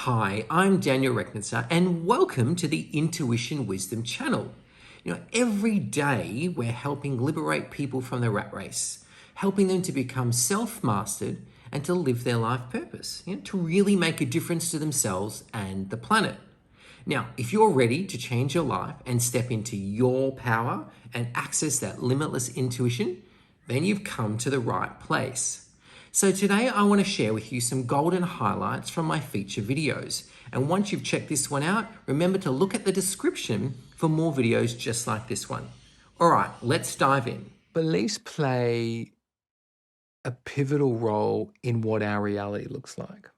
Hi, I'm Daniel Rechnitzer, and welcome to the Intuition Wisdom channel. Every day we're helping liberate people from the rat race, helping them to become self-mastered and to live their life purpose, to really make a difference to themselves and the planet. Now, if you're ready to change your life and step into your power and access that limitless intuition, then you've come to the right place. So today I want to share with you some golden highlights from my feature videos. And once you've checked this one out, remember to look at the description for more videos just like this one. All right, let's dive in. Beliefs play a pivotal role in what our reality looks like,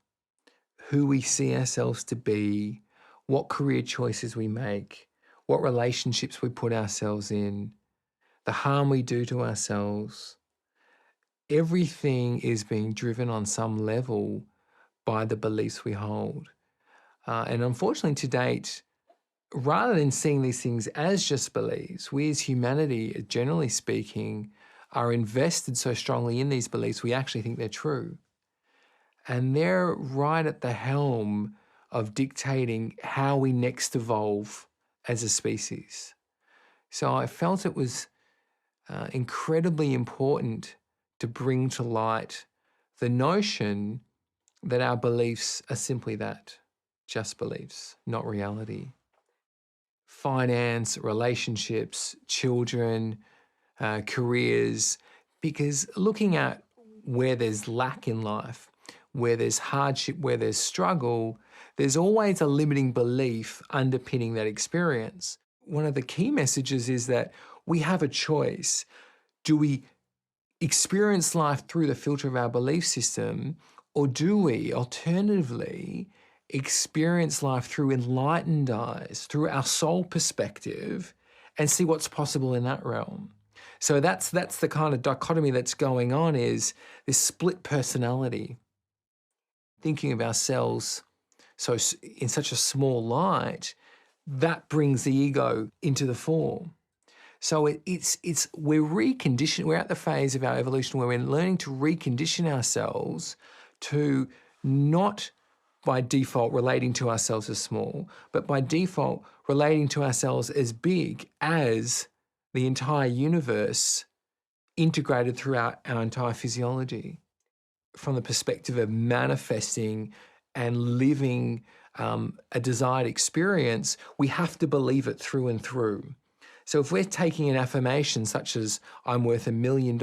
who we see ourselves to be, what career choices we make, what relationships we put ourselves in, the harm we do to ourselves. Everything is being driven on some level by the beliefs we hold. And unfortunately, to date, rather than seeing these things as just beliefs, we as humanity, generally speaking, are invested so strongly in these beliefs, we actually think they're true. And they're right at the helm of dictating how we next evolve as a species. So I felt it was incredibly important to bring to light the notion that our beliefs are simply that, just beliefs, not reality. Finance, relationships, children, careers, because looking at where there's lack in life, where there's hardship, where there's struggle, there's always a limiting belief underpinning that experience. One of the key messages is that we have a choice. Do we experience life through the filter of our belief system, or do we alternatively experience life through enlightened eyes, through our soul perspective, and see what's possible in that realm? So that's the kind of dichotomy that's going on, is this split personality, thinking of ourselves so in such a small light, that brings the ego into the form. So we're reconditioned. We're at the phase of our evolution where we're learning to recondition ourselves to not by default relating to ourselves as small, but by default relating to ourselves as big as the entire universe integrated throughout our entire physiology. From the perspective of manifesting and living a desired experience, we have to believe it through and through. So if we're taking an affirmation such as, I'm worth $1 million,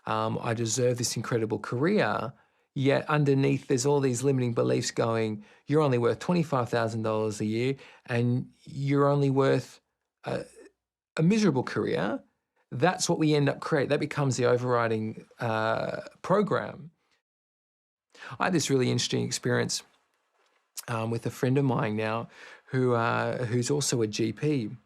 I deserve this incredible career, yet underneath there's all these limiting beliefs going, you're only worth $25,000 a year and you're only worth a miserable career, that's what we end up creating. That becomes the overriding program. I had this really interesting experience with a friend of mine now who's also a GP.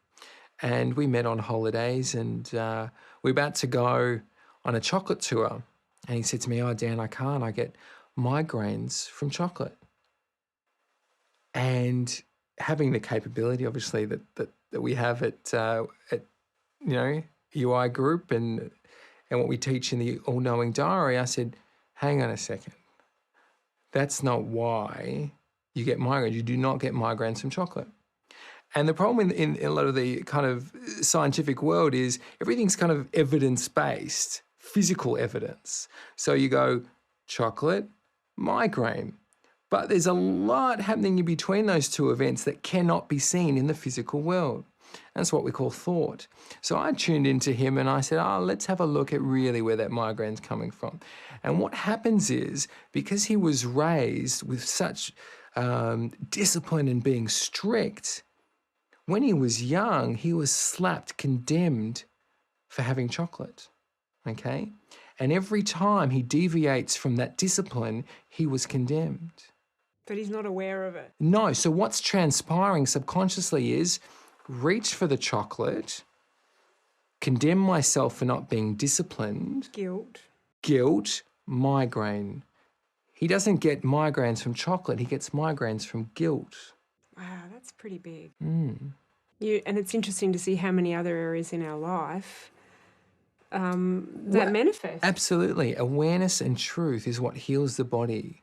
And we met on holidays, and we're about to go on a chocolate tour. And he said to me, "Oh, Dan, I can't. I get migraines from chocolate." And having the capability, obviously, that we have at UI Group and what we teach in the All-Knowing Diary, I said, "Hang on a second. That's not why you get migraines. You do not get migraines from chocolate." And the problem in a lot of the kind of scientific world is everything's kind of evidence-based, physical evidence. So you go chocolate, migraine. But there's a lot happening in between those two events that cannot be seen in the physical world. That's what we call thought. So I tuned into him and I said, let's have a look at really where that migraine's coming from. And what happens is, because he was raised with such discipline and being strict, when he was young, he was slapped, condemned for having chocolate, okay? And every time he deviates from that discipline, he was condemned. But he's not aware of it. No, so what's transpiring subconsciously is reach for the chocolate, condemn myself for not being disciplined. Guilt, migraine. He doesn't get migraines from chocolate, he gets migraines from guilt. Wow, that's pretty big. And it's interesting to see how many other areas in our life that manifest. Absolutely. Awareness and truth is what heals the body.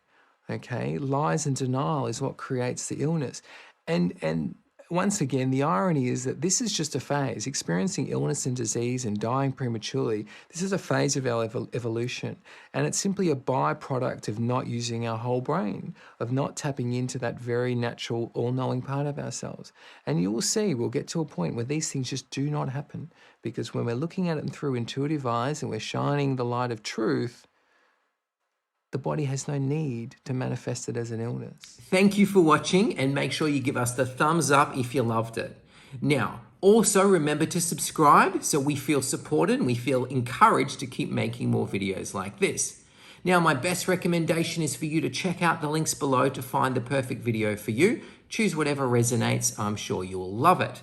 Okay, lies and denial is what creates the illness. And once again, the irony is that this is just a phase. Experiencing illness and disease and dying prematurely, this is a phase of our evolution. And it's simply a byproduct of not using our whole brain, of not tapping into that very natural, all-knowing part of ourselves. And you will see, we'll get to a point where these things just do not happen. Because when we're looking at it through intuitive eyes and we're shining the light of truth, the body has no need to manifest it as an illness. Thank you for watching, and make sure you give us the thumbs up if you loved it. Now, also remember to subscribe so we feel supported and we feel encouraged to keep making more videos like this. Now, my best recommendation is for you to check out the links below to find the perfect video for you. Choose whatever resonates. I'm sure you'll love it.